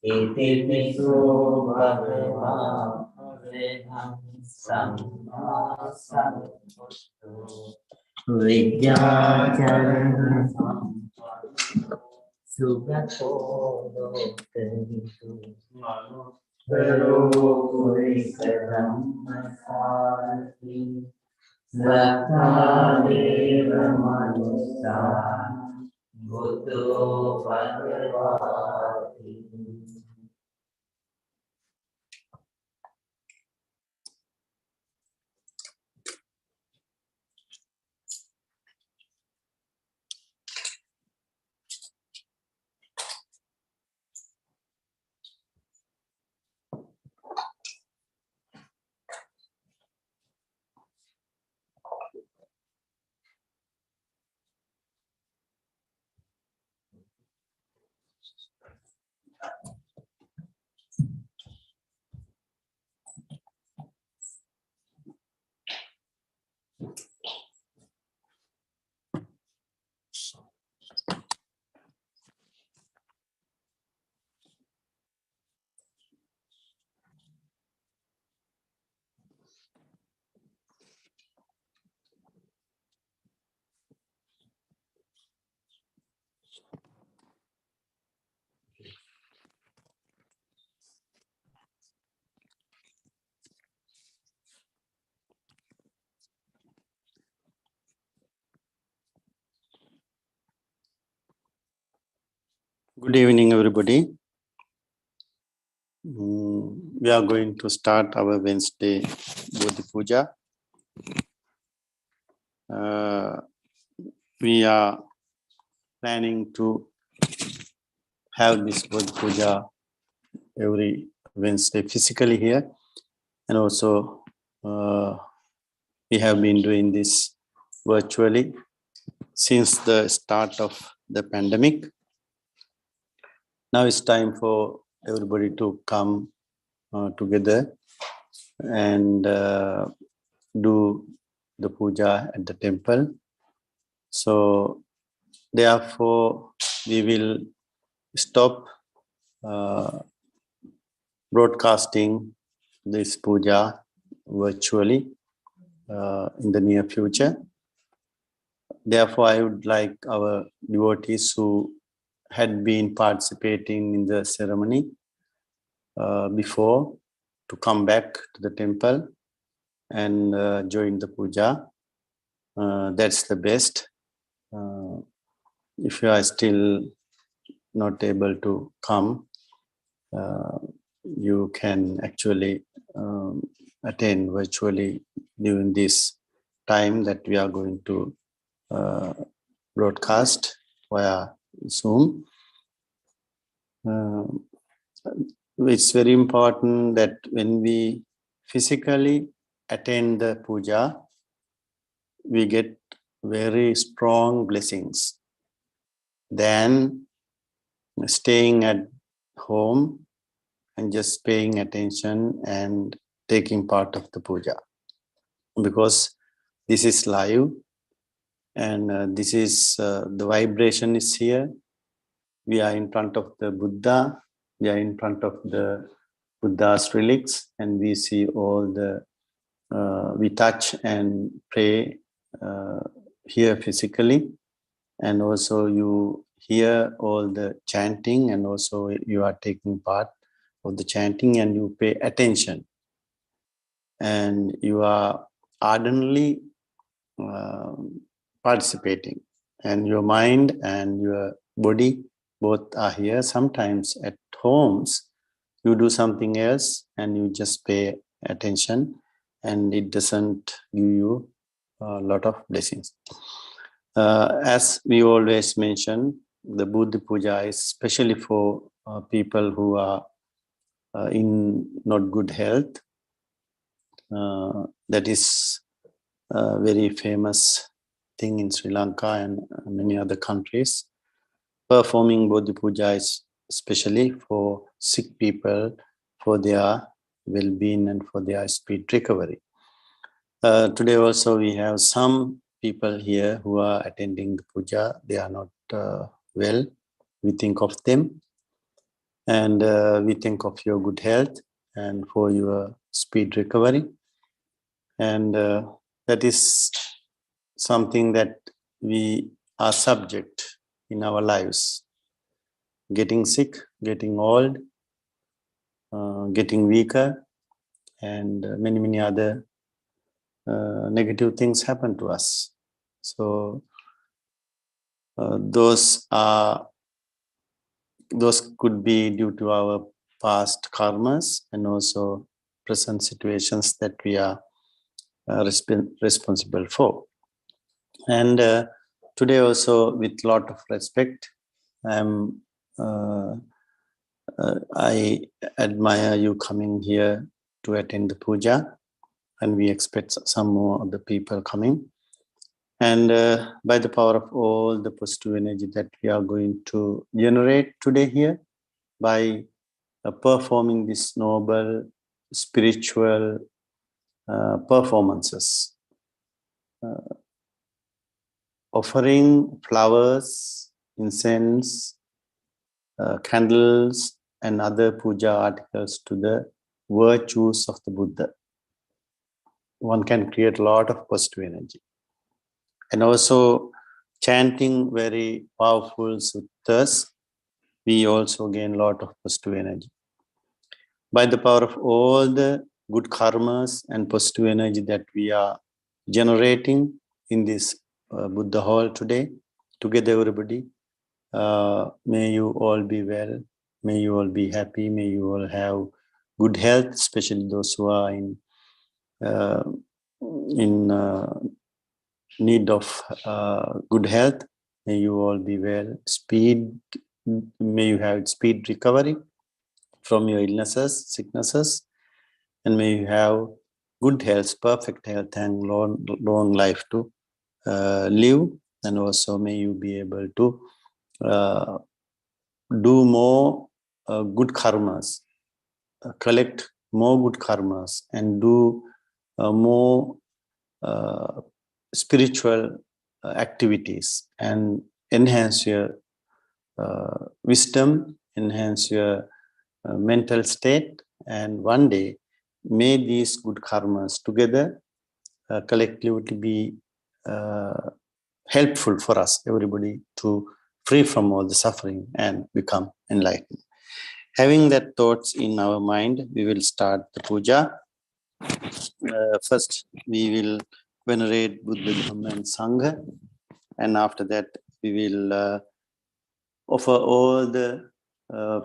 Itipiso bhagava vedam samma sambuddho vidyacharana sugato lokevitu manustaro purisadhamma sarati Lakadeva manusa buddho bhagavati. Good evening, everybody. We are going to start our Wednesday Bodhi Puja. We are planning to have this Bodhi Puja every Wednesday physically here, and also we have been doing this virtually since the start of the pandemic. Now it's time for everybody to come together and do the puja at the temple. So therefore we will stop broadcasting this puja virtually in the near future. Therefore I would like our devotees who had been participating in the ceremony before to come back to the temple and join the puja. That's the best. If you are still not able to come, you can actually attend virtually during this time that we are going to broadcast via Zoom. It's very important that when we physically attend the puja, we get very strong blessings than staying at home and just paying attention and taking part of the puja. Because this is live and this is the vibration is here. We are in front of the Buddha. We are in front of the Buddha's relics, and we see all the, we touch and pray here physically, and also you hear all the chanting, and also you are taking part of the chanting and you pay attention. And you are ardently participating, and your mind and your body both are here. Sometimes at homes you do something else and you just pay attention, and it doesn't give you a lot of blessings. As we always mention, the Buddha Puja is especially for people who are in not good health, That is a very famous thing in Sri Lanka and many other countries. Performing Bodhi Puja is especially for sick people, for their well-being and for their speed recovery. Today also we have some people here who are attending the puja. They are not well. We think of them and we think of your good health and for your speed recovery. And that is something that we are subject in our lives. Getting sick, getting old, getting weaker, and many other negative things happen to us. So those could be due to our past karmas and also present situations that we are responsible for. And today also, with a lot of respect, I admire you coming here to attend the puja, and we expect some more of the people coming. And by the power of all the positive energy that we are going to generate today here, by performing these noble spiritual performances, offering flowers, incense, candles, and other puja articles to the virtues of the Buddha. One can create a lot of positive energy. And also chanting very powerful suttas, we also gain a lot of positive energy. By the power of all the good karmas and positive energy that we are generating in this Buddha hall today, together everybody, may you all be well, may you all be happy, may you all have good health, especially those who are in need of good health. May you all be well. May you have speed recovery from your illnesses, sicknesses, and may you have good health, perfect health, and long life to live. And also may you be able to do more good karmas, collect more good karmas, and do more spiritual activities and enhance your wisdom, enhance your mental state, and one day may these good karmas together collectively be helpful for us, everybody, to free from all the suffering and become enlightened. Having that thoughts in our mind, we will start the puja. First, we will venerate Buddha, Dhamma, and Sangha, and after that, we will offer all the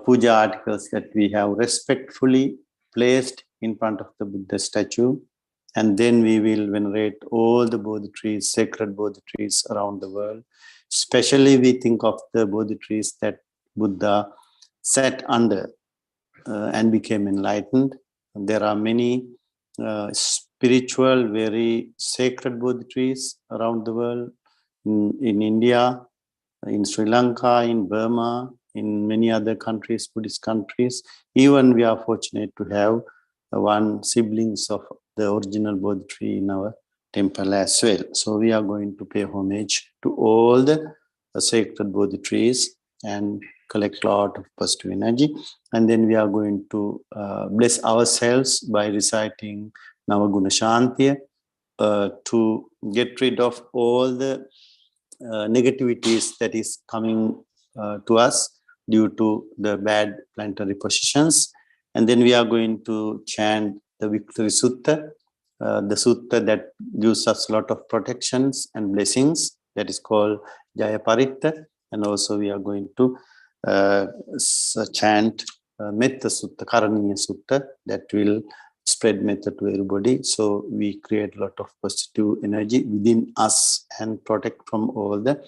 puja articles that we have respectfully placed in front of the Buddha statue, and then we will venerate all the Bodhi trees, sacred Bodhi trees around the world. Especially, we think of the Bodhi trees that Buddha sat under and became enlightened. There are many spiritual, very sacred Bodhi trees around the world, in India, in Sri Lanka, in Burma, in many other countries, Buddhist countries. Even we are fortunate to have one siblings of the original Bodhi tree in our temple as well. So we are going to pay homage to all the sacred Bodhi trees and collect a lot of positive energy. And then we are going to bless ourselves by reciting Navaguna Shantiya to get rid of all the negativities that is coming to us due to the bad planetary positions. And then we are going to chant the Victory Sutta, the sutta that gives us a lot of protections and blessings, that is called Jaya Paritta. And also we are going to chant Metta Sutta, Karaniya Sutta, that will spread metta to everybody. So we create a lot of positive energy within us and protect from all the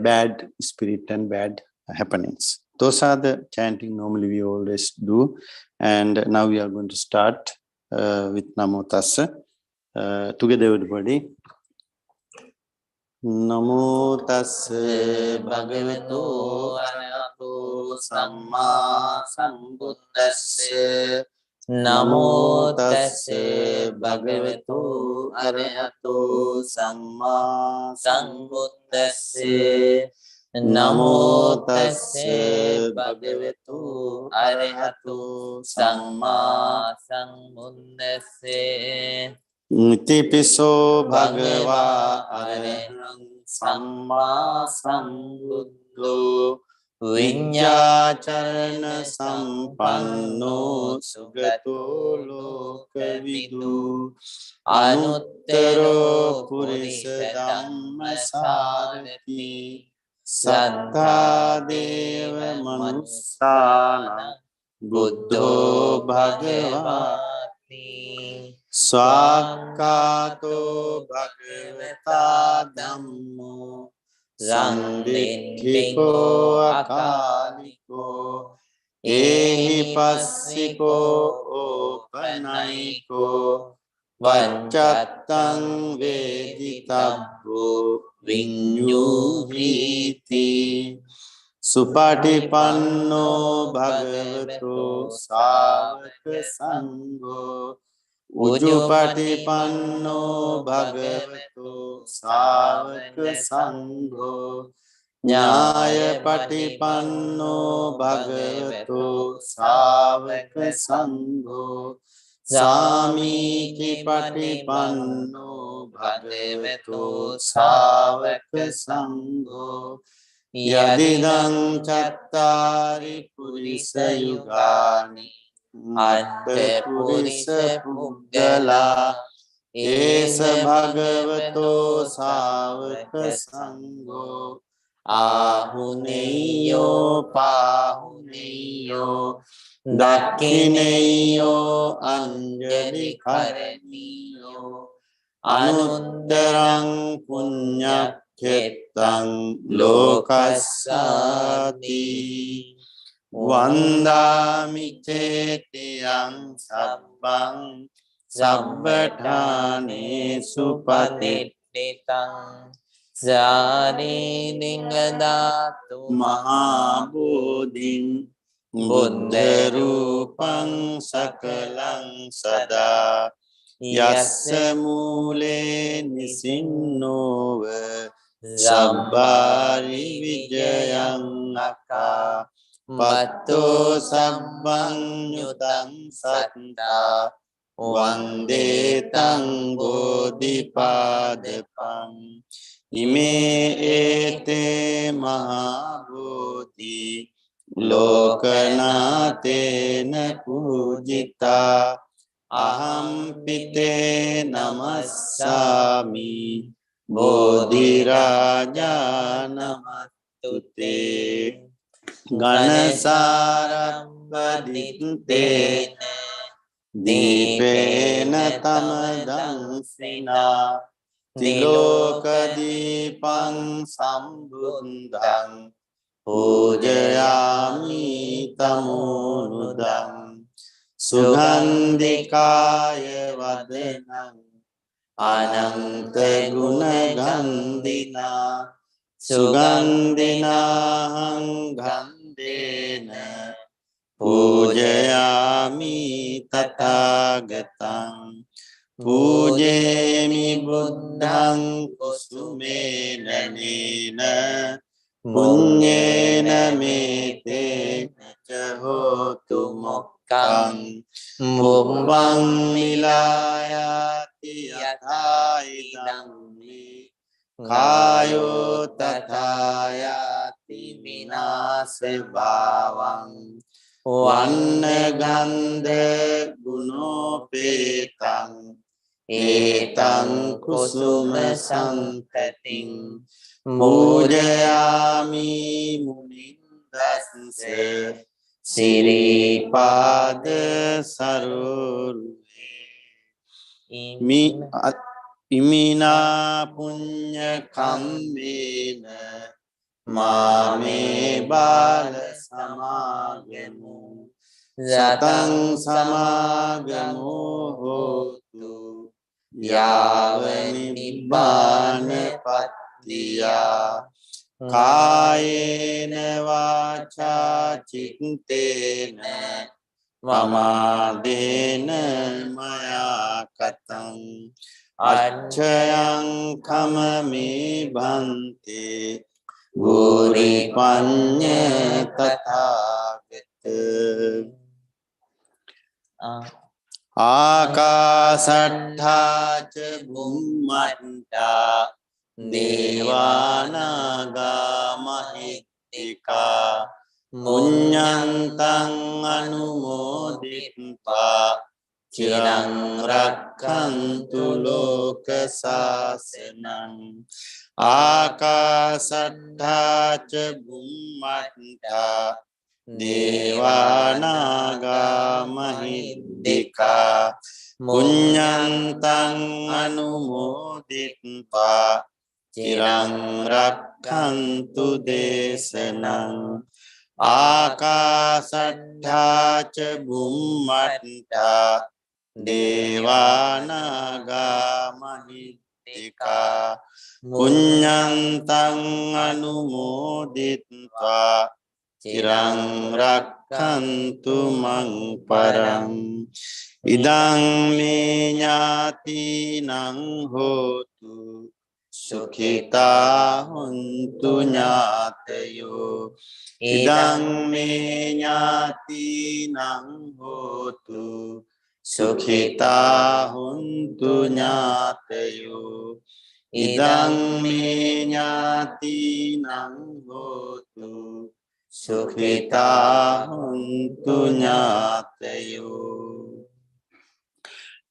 bad spirit and bad happenings. Those are the chanting normally we always do. And now we are going to start with Namo Tassa. Together everybody. Namo Tassa Bhagavato Arahato Samma Sambuddhassa. Namo Tassa Bhagavato Arahato Samma Sambuddhassa. Namo Tassa Bhagavato Arahato Samma Sambuddhassa. Nitipiso Bhagava Arahang Samma Sambuddho Vinyācarana Sampanno Sugato Lokavidu Anuttaro Purisa Dhamma Sārati Sattā Deva Manusāna Buddho Bhagavati Swakato Bhagavata Dhammo Sanditthiko Akaliko Ehi Passiko Opanaiko Vaccattang Veditabbo Vinyuhiti Supatipanno Bhagavato Sāvaka Sangho Ujjupatipanno Bhagavato Sāvaka Sangho Nyāyapatipanno Bhagavato Sāvaka Sangho Sāmīti patipanno Bhagavato Sāvaka Sangho Yadidang Cattari Purisa Yugani Ante Purisa Puggala Esa Bhagavato Sāvaka Sangho Ahuneyo Pahuneyo Dakhineyo Anjali Karaniyo Anuddarang Punyakhetang Lokasati Vandami Chetiyang Sabbang Sabbatane Supatititang Sari Dingadatu Mahabodhin Buddha Rupang Sakalang Sada Yassa Mule Nisinnova Sabbari Vijayang Akka Patto Sabbang Nyutang Satta Vande Tang Bodhipadapang Ime ete Mahabodhi Lokanatena Pujita Aham pite namassami Bodhi Raja namatute Ganasarabhaditena Dipena Tamadansina Tilokadipang Sambuddhang Pujayami Tamunudang Sugandhikaya Vadanang Ananta Gunagandhina Sugandhinahang Gandhena Pujayami Tathagatang Pujemi Buddhang Kusumena Nena Punyena Mete Cahotu Mokkang Mubbang Nilayati Yathaidang Me Kayo Tathayati Vinase Bhavang Vanna Gandha Gunopetang Etang Kusuma Santating Mujayami Munindasya Siripada Sarurve Imina Punya Kambena Mame Bala Samagemu Satang Samagemu Yava nibbana pattiya Kayena vacha chittena Pamadena maya katam Acchayang kamami bhante Buri panya tathagata Akasattha ca bhummatta Devanaga mahittika Punyantang anumoditva Cirang rakkantu loka sasanam Akasattha ca bhummatta Devanaga mahittika Punyantang anumoditva Cirang rakkantu desanang Akasattha ca bhummatta Devanaga mahittika Punyantang anumoditva Cirang rakkantu mang parang Idang me nyatinang hotu Sukhita huntu nyatayo Idang me nyatinang hotu Sukhita huntu nyatayo Idang me nyatinang hotu Sukhita huntu nyatayo.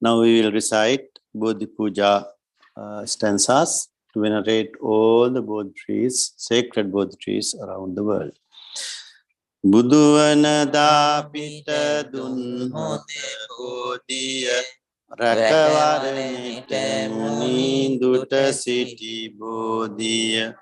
Now we will recite Bodhi Puja stanzas to venerate all the Bodhi trees, sacred Bodhi trees around the world. Buduana dapita dunhote bodhiya Rakavarnita muni duta siti bodhiya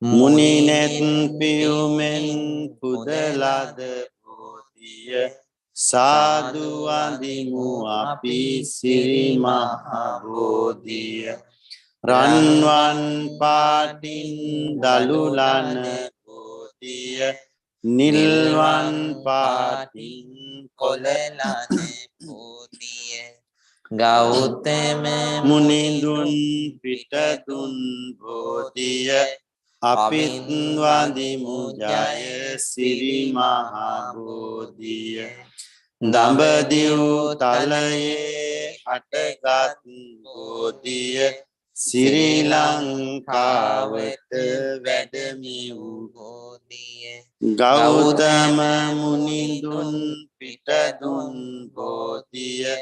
Muni net piumen pudalada bodhiya Sadhu adimu api siri mahabodhiya Ranwan patin dalulana bodhiya Nilwan patin kolalane bodhiya Gautama munindun pitadun bodhiya Apitwadimu jaya siri mahabodhiya Dambadiu talaye hatagat bodhiya Sri Lankavata vedamiu bodhiya Gautama munindun pitadun bodhiya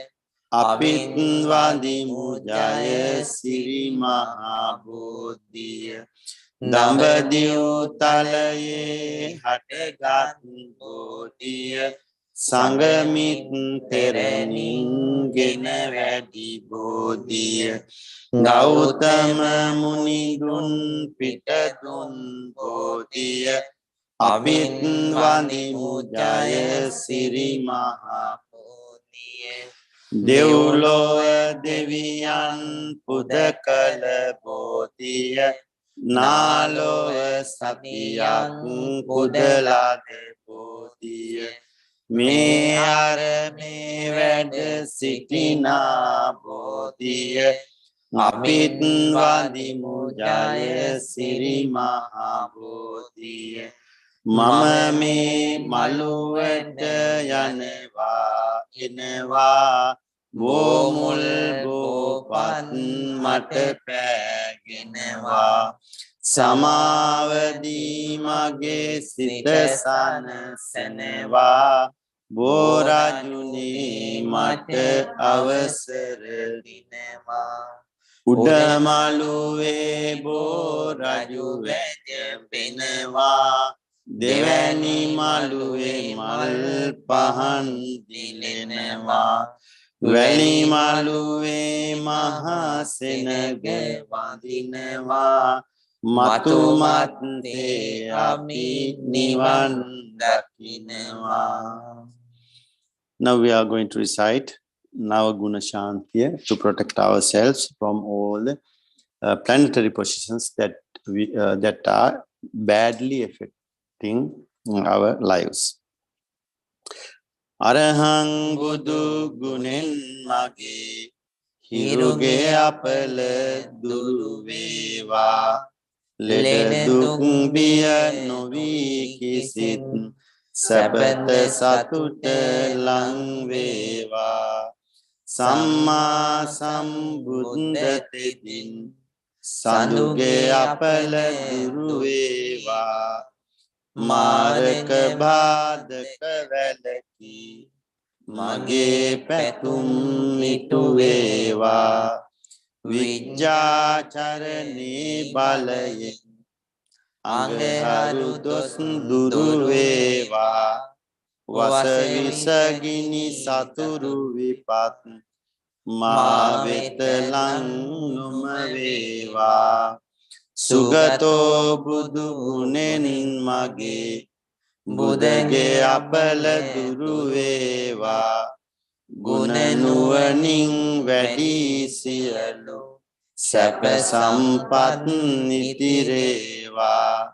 Apitwadimu jaya siri mahabodhiya Dambadiu talaye hatagat bodhiya Sangamit terening gena vedi bodhiya Gautama munindun pitadun bodhiya Abhidvanimu jaya siri mahabodhiya Devlo deviyan pudakala bodhiya Nalo satiyak pudalade bodhiya Me arame ved sitina bodhiya Abhidvanimu jaya siri mahabodhiya Mama me maluwed yaneva ineva Bomul bopat mata pagineva Samavadi mage sita sanasaneva Borajuni mata avasara dineva Udamaluve boraju vedya bineva Devani maluve mal pahan dileneva Veli maluve mahasenage vadineva Matu mate api nivan dakineva. Now we are going to recite Navaguna Shantiya to protect ourselves from all the planetary positions that are badly affecting our lives. Arahang Buddhu Gunin Magi Hiruge Apale Duruveva Leda Duk Bia Novi Kisit Sabata Satute Lang Veva Samma Sambuddha Tedin Sanduge Apala Duruveva Maraka Bhadaka Velaki Mage Petum Mitueva Vijja Charani Balaye Angaharu Dosn Duruveva Vasavisagini Saturu Vipat Mavetalang Numaveva Sugato Buddhu Gunen Mage Buddhage Apala Duruveva Gunanuaning Vedi Siyalu Sapa Sampat Nitireva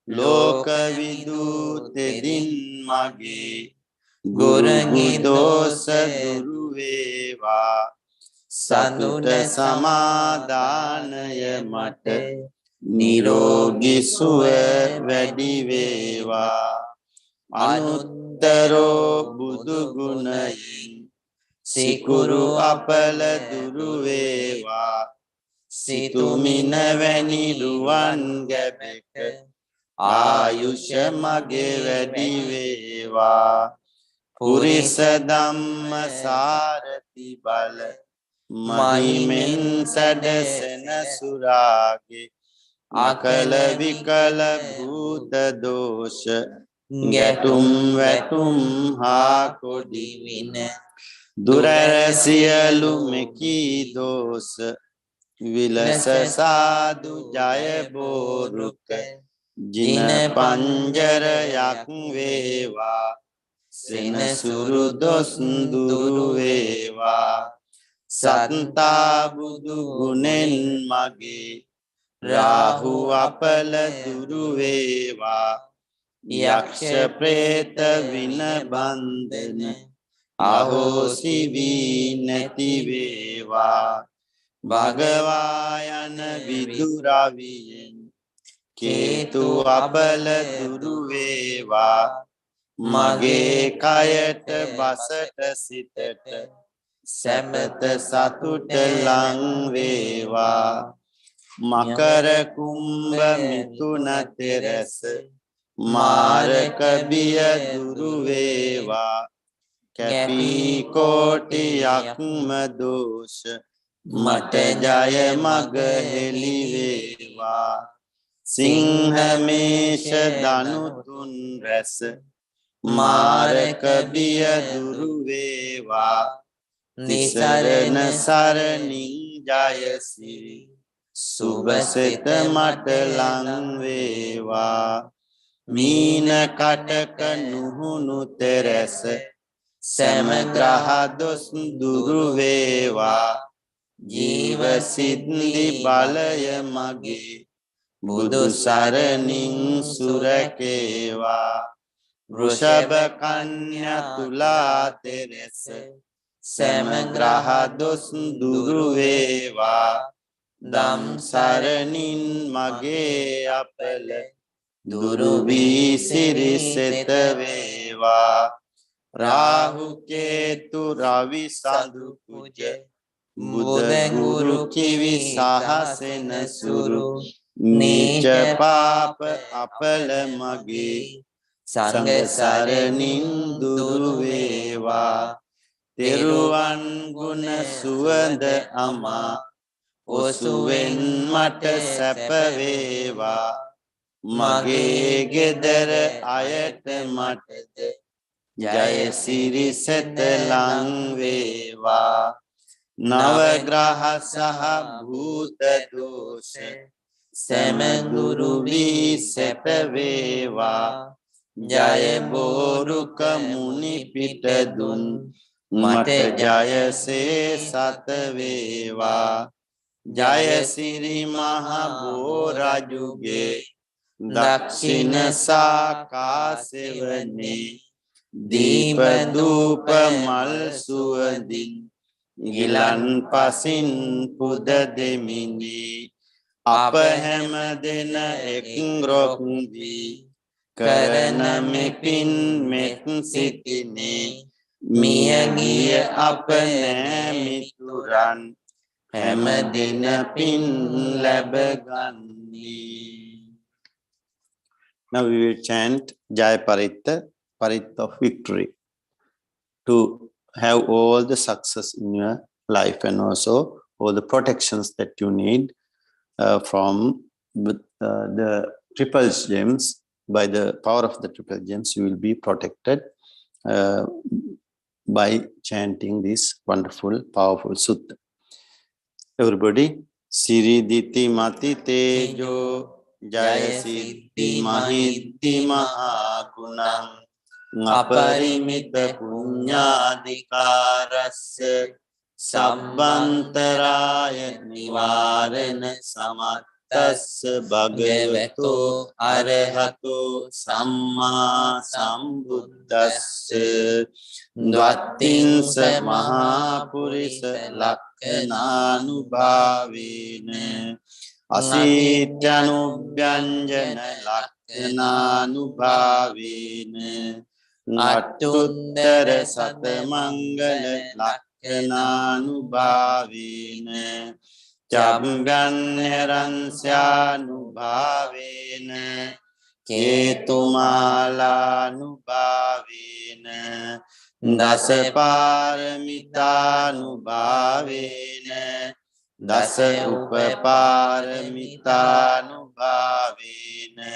Loka Vidu Tedin Mage Guru Dosa Duruveva Satuta Samadhanaya Mata Nirogi Suwe Vediveva Anuttaro Buddhu Gunayin Sikuru Apala Duruveva Situmina Veni Ruwan Gabeka Ayusha Mage Vediveva Purisa Dhamma Sarati Bala Mahimen Sadasana Surage Akala Vikala Bhuta Dosha Gatum Vatum Hako Divina Durarasiyalu Meki Dosa Vilasa Sadhu Jaya Boruka Jina Panjara Yakveva Sena Suru Dosn Duruveva Santa Buddhu Gunen Mage Rahu Apala Duruveva Yaksha Preta Vinabandana Aho Sivi Nativeva Bhagavayana Viduraviyen Ketu Apala Duruveva Mage Kayata Basata Sitata Sabata Satute Lang Veva Makara Kumbha Mituna Terasa Maraka Biya Duruveva Kapi Koti Yakma Dosha Mata Jaya Maga Heliveva Singhamesha Danutun Rasa Maraka Biya Duruveva Nisarana Saraning Jaya Siri Subhasita Matalang Veva Mina Kataka Nuhunu Terasa Samagraha Dos Duruveva Jiva Siddhi Balaya Mage Buddhu Saraning Surakeva Vrushaba Kanya Tula Terasa Samagraha Dos Duruveva Dam Saranin Mage Apala Durubi Siri Setaveva Rahu Ketu Ravi Sadhu Puja Buddha Guru Kivi Sahasena Suru Nicha Papa Apala Mage Sangha Saranin Duruveva Teruvan Guna Suwanda Ama Osuven Mata Sapaveva Mage Gedara Ayata Mata Jaya Siri Setalang Veva Navagraha Saha Bhuta Dosha Samaguru Vi Setaveva Jaya Boruka Muni Pitadun මට ජයසේ සත වේවා ජයසිරි මහ බෝ රජුගේ දක්ෂිණ සාකාසෙවනේ දීප දූප මල් සුවඳින් ගිලන් පසින් පුද දෙමිනි අප හැම දෙන එක් රොක් වී කරන මෙපින් මෙත් සිතිනේ මියගිය අප නෑමිතුරන් හැම දින පින් ලැබගන්නේ. Now we will chant Jaya Paritta, Paritta of victory, to have all the success in your life and also all the protections that you need from the triple gems. By the power of the triple gems, you will be protected by chanting this wonderful, powerful sutta. Everybody, Siri Diti Mati Tejo Jaya Siddhi Mahidhi Mahagunam Ngaparimita Punyadikarasya Sabbantaraya Nivarana Samattasya Bhagavato Arahato Samma Sambuddhasya Dvattinsa Mahapurisa Lakkananubhavena Asityanubhyanjana Lakkananubhavena Attuttara Satamangala Lakkananubhavena Jambhanyaransyanubhavena Ketumalanubhavena Dasaparamitanubhavena Dasa upaparamithanubhavena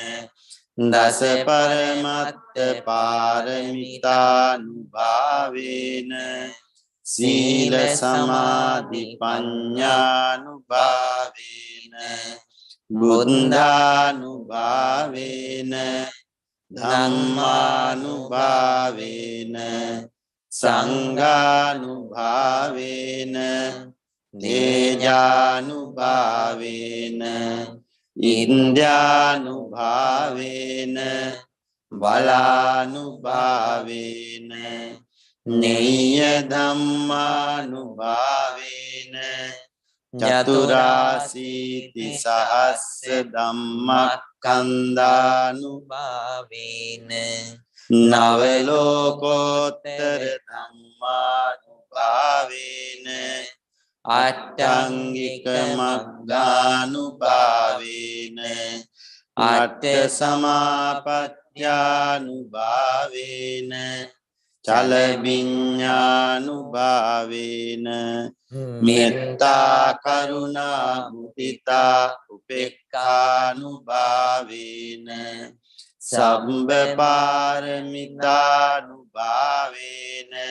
Dasa paramatta paramithanubhavena Sila samadhi panyanubhavena Buddhanubhavena Dhammanubhavena Sanghanubhavena Tejanubhavena Indyanubhavena Balanubhavena Neya Dhammanubhavena Chaturasiti Sahasya Dhammakandanubhavena Navalokottara Dhammanubhavena Attangika Magganubhavena Atta Samapatyanubhavena Chalabinyanubhavena Metta Karuna Mudita Upekkanubhavena Sambha Paramitanubhavena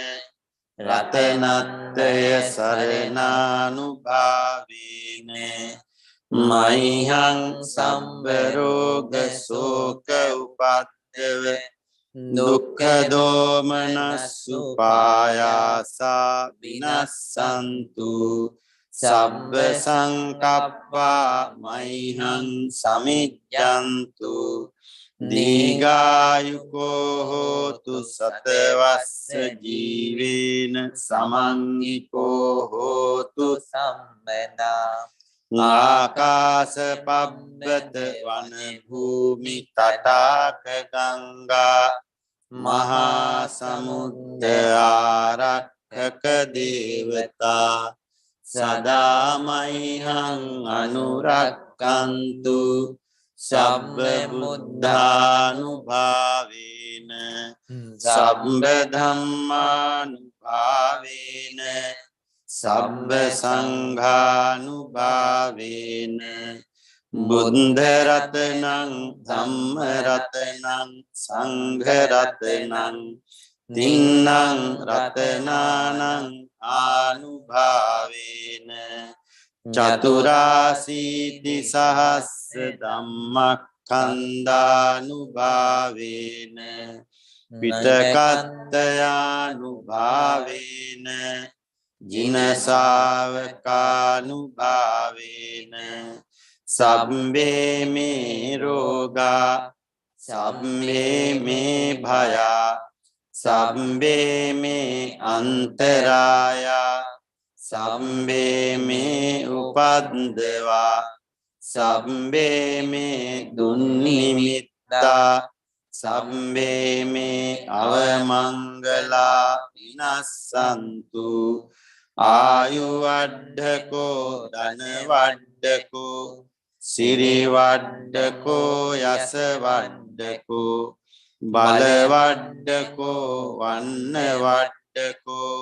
Ratanataya Sarananubhavena Maihang Sambharoga Soka Upadeva Dukkha Domanasupayasa Vinassantu Sabba Sankappa Maihang Samijjantu Digayuko hotu satavassa jivena samangiko hotu sammena Akasa pabbata vana bhumi tataka ganga Mahasamudra arakkaka devata Sadamaihang anurakkantu Sabba buddhanubhavena Sabba dhammanubhavena Sabba sanghanubhavena Buddha ratanang dhamma ratanang sangha ratanang Tinnang ratananang anubhavena Chaturasiti sahasra dhammakandanubhavena පිටකත්තයානුභාවේන ජිනසාවකානුභාවේන සබ්බේ මේ රෝගා සබ්බේ මේ භයා සබ්බේ මේ අන්තරායා සබ්බේ මේ උපද්දවා සබ්බේ මේ දුන්නිමිත්තා සබ්බේ මේ අවමංගලා විනස්සන්තු ආයුවඩ්ඩකෝ ධනවඩ්ඩකෝ සිරිවඩ්ඩකෝ යසවඩ්ඩකෝ බලවඩ්ඩකෝ වන්නවඩ්ඩකෝ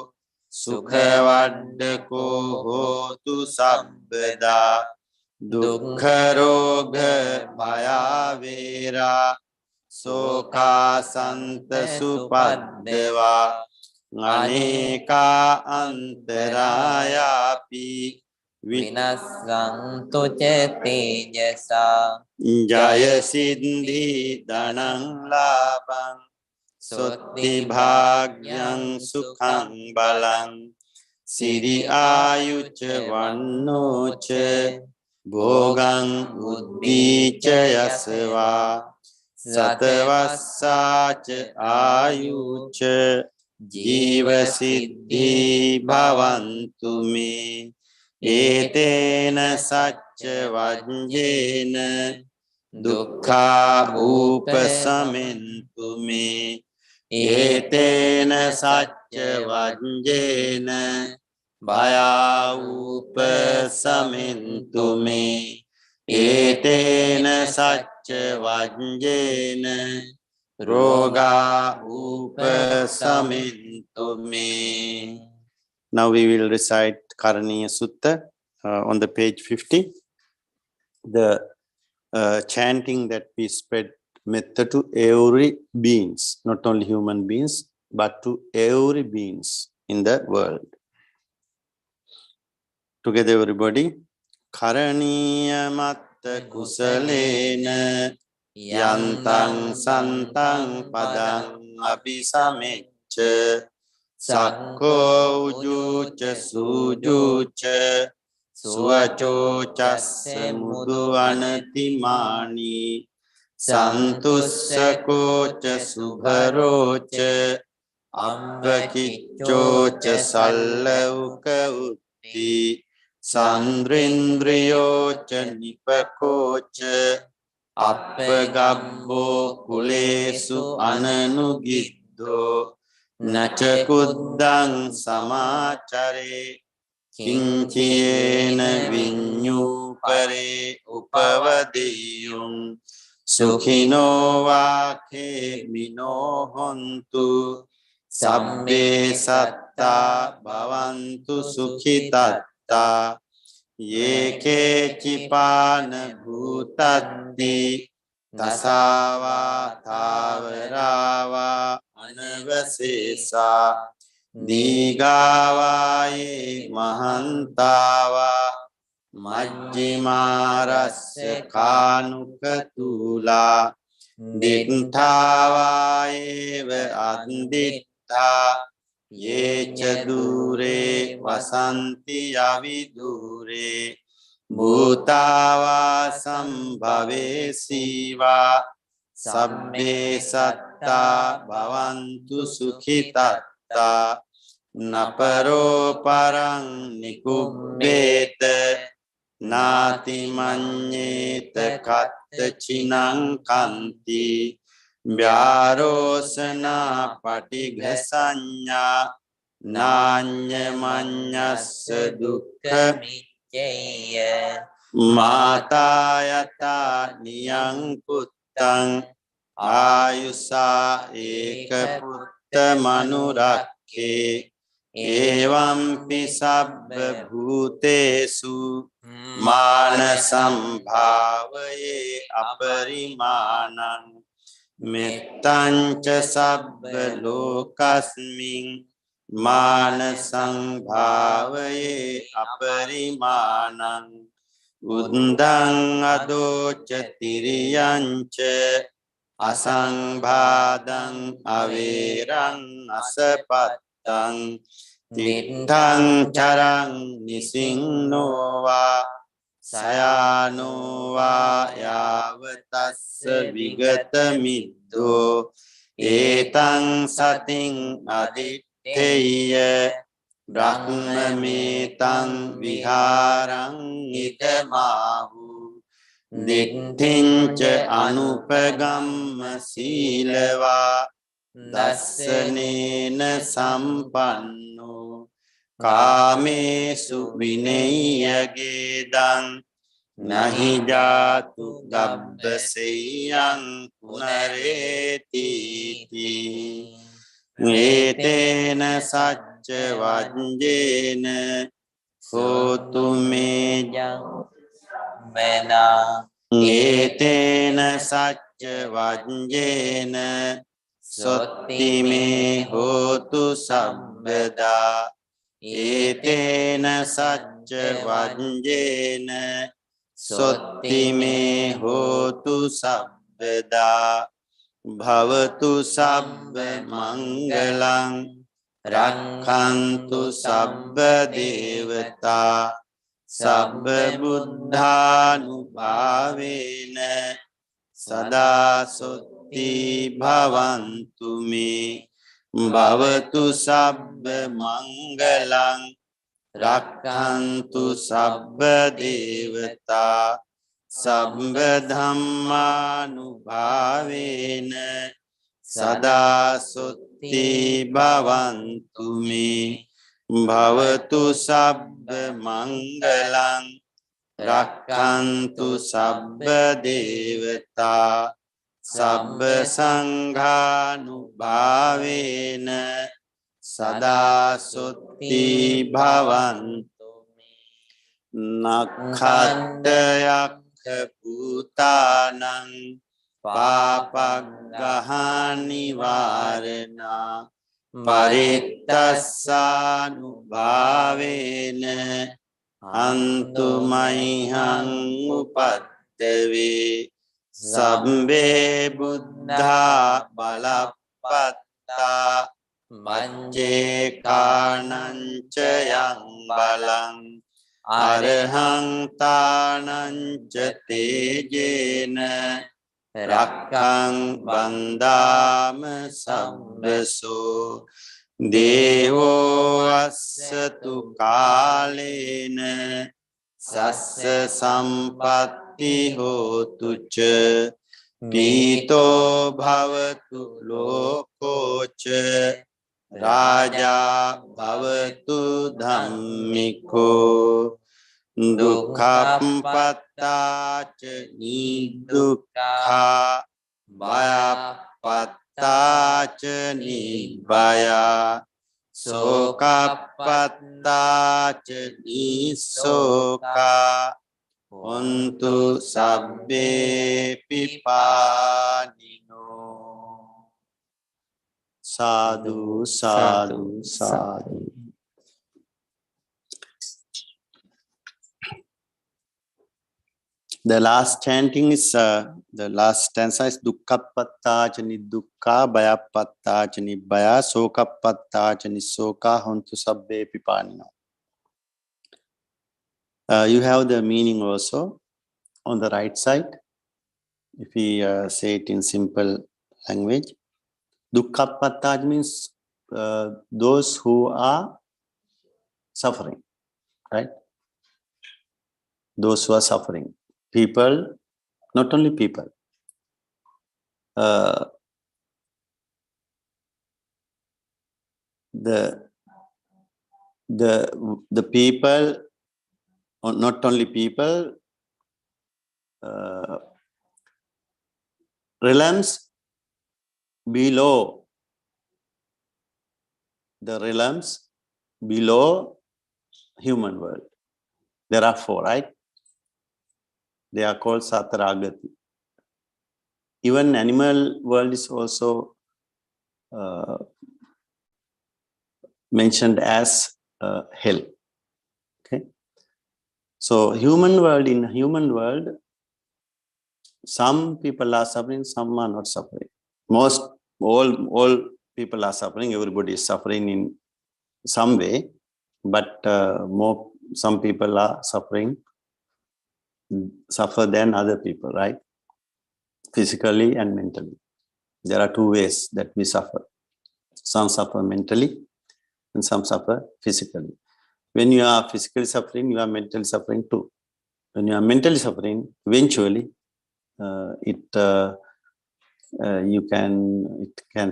සුඛවඩ්ඩකෝ හෝතු සබ්බදා දුක්ඛරෝග භයාවේරා සෝකාසන්ත සුපද්දවා අනේකා අන්තරායාපි විනස්සන්තු චේතේජසා ජය සිද්ධි ධනං ලාභං සොත්ති භාග්‍යං සුඛං බලං සිරි ආයුච වන්නෝච භෝගං උද්දීච යසවා සතවස්සාච ආයුච ජීවසිද්ධි භවන්තු මේ ඒතේන සච්ච වජ්ජේන දුක්ඛා උපසමෙන්තු මේ ඒතේන සච්ච වජ්ජේන භයා උපසමෙන්තු මේ ඒතේන සච්ච වජ්ජේන රෝගා උපසමෙන්තු මේ. Now we will recite Karaniya Sutta on the page 50. The chanting that we spread metta to every beings, not only human beings, but to every beings in the world. Together everybody. Karaniya matta kusalena yantang santang padang abhisamecca sakko ujuca sujuca suvaco casse mudu anatimani santussakoca subharoca abbakiccoca sallauka utti sandrindriyoca nipakoca appagabbo kulesu ananugiddo nacakuddang samacare kinciyena vinyupare upavadiyum sukhino vake mino hontu sabbe satta bhavantu sukhitatta yeke cipana bhutatti tasava thavarava anavasesa digavaye mahantava majjimarasya kanukatula dittavaye anditta yecha dure vasanti avidure bhutava sambhave siva sabbe satta bhavantu sukhitatta naparo parang nikubbeta nati manyeta katta chinang kanti vyarosana patigha nanya manyassa dukkha micceya matayata niyang puttang ayusa eka putta manurakke evampi sabba bhutesu manasambhavaye aparimanang mettanca sabba lokasmin manasambhavaye aparimanang uddang adoca tiriyanca asangбādang avērang asapattang tiṭṭhaṃ charaṃ nisinnovā sayānovā yāvatassa vigata middho etaṃ satiṃ adiṭṭheyya brahmametam vihāraṃ idamāhu diṭṭhiṃca anupagamma sīlavā dassanena sampanno kāmesu vinayyagedaṃ nahi jātu gabbaseyyaṃ punareti etena sacca vajjena hotu me mena etena sacca vajjena sotti me hotu sabbada etena sacca vajjena sotti me hotu sabbada bhavatu sabba mangalaṃ rakkhantu sabba devata sabba buddhānubhāvena sadā sotti bhavantu me bhavatu sabba mangalaṃ rakkhantu sabba devata sabba dhammānubhāvena sadā sotti bhavantu me bhavatu sabba mangalaṃ rakkhantu sabba devata sabba saṅghānubhāvena sadā sotti bhavantu nakkhattayakka bhūtānaṃ pāpaggahānivārana parittassānubhāvena antu maihhaṃ upaddave sabbe buddhā balappattā maccekānaṃ ca yaṃ balaṃ arahaṃ tānaṃ ca tejena rakkaṃ bandāma sabbaso devo assatu kālena sassa sampatti hotu ca pīto bhavatu loko ca rājā bhavatu dhammiko dukkhappattāca nidukkha bhayappattāca nibbhaya sokappatāca nisoka hontu sabbe pipānino. Sadhu, sadhu, sadhu. The last chanting is, the last stanza is dukkhappattāca nidukkha bhayappattāca nibbhaya sokappattāca nisoka hontu sabbe pipānino. You have the meaning also on the right side. If we say it in simple language, dukkhappattāca means those who are suffering, right? Those who are suffering. People, not only people. The people, or not only people, realms below, the realms below human world. There are 4, right? They are called Sataragati. Even animal world is also mentioned as hell. Okay. So in human world, Some people are suffering, some are not suffering. All people are suffering. Everybody is suffering in some way, but some people are suffer than other people, right? Physically and mentally. There are two ways that we suffer. Some suffer mentally and some suffer physically. When you are physically suffering, you are mentally suffering too. When you are mentally suffering, eventually it can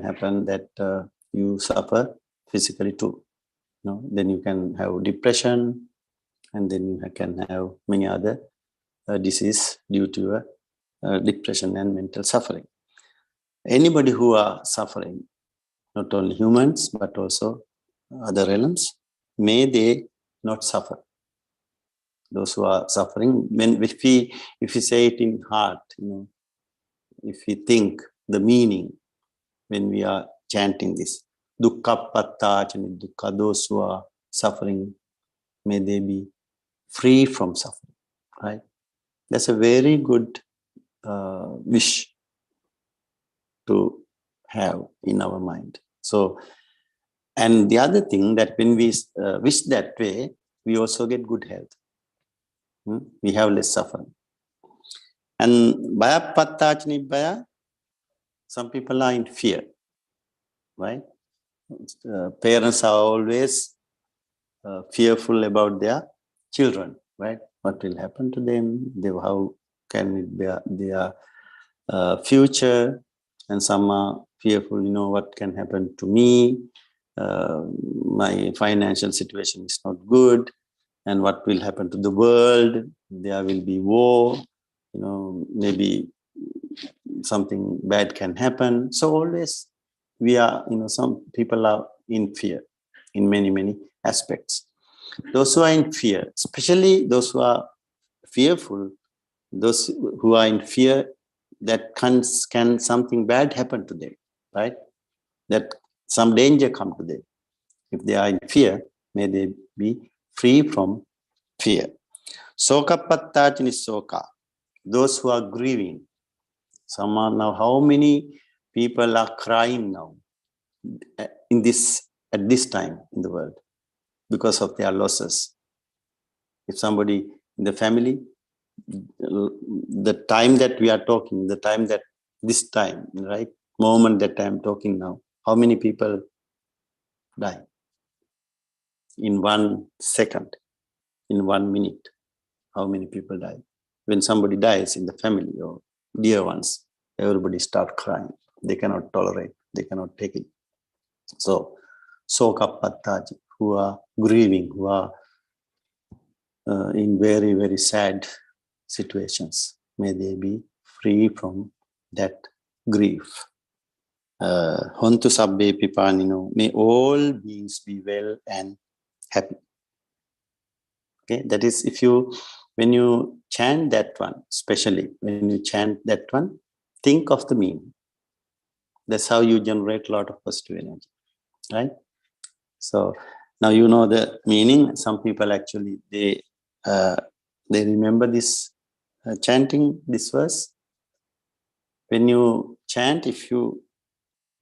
happen that you suffer physically too. Then you can have depression, and then you can have many other disease due to your depression and mental suffering. Anybody who are suffering, not only humans but also other realms, may they not suffer. Those who are suffering, if we say it in heart, if we think the meaning when we are chanting this, dukkha pattachani dukkha, those who are suffering, may they be free from suffering, right? That's a very good wish to have in our mind. So, and the other thing that when we wish that way, we also get good health. We have less suffering. And bhaya pattachani bhaya, some people are in fear, right? Parents are always fearful about their children, right? What will happen to them? How can it be their future? And some are fearful, what can happen to me? My financial situation is not good. And what will happen to the world? There will be war. Maybe something bad can happen. So always we are, some people are in fear in many, many aspects. Those who are in fear, especially those who are fearful, those who are in fear that can something bad happen to them, right? That some danger come to them. If they are in fear, may they be free from fear. Soka pattachani soka, those who are grieving. Some are now, how many people are crying now at this time in the world because of their losses? If somebody in the family, the time that we are talking, right, moment that I am talking now, how many people die in 1 second, in 1 minute? How many people die? When somebody dies in the family or dear ones, everybody start crying. They cannot tolerate, they cannot take it. So, soka pattaji, who are grieving, who are in very, very sad situations, may they be free from that grief. Hontu sabbe pipanino, may all beings be well and happy. Okay, that is, when you chant that one, especially when you chant that one, think of the meaning. That's how you generate a lot of positive energy, right? So now you know the meaning. Some people actually they remember this chanting this verse. When you chant, if you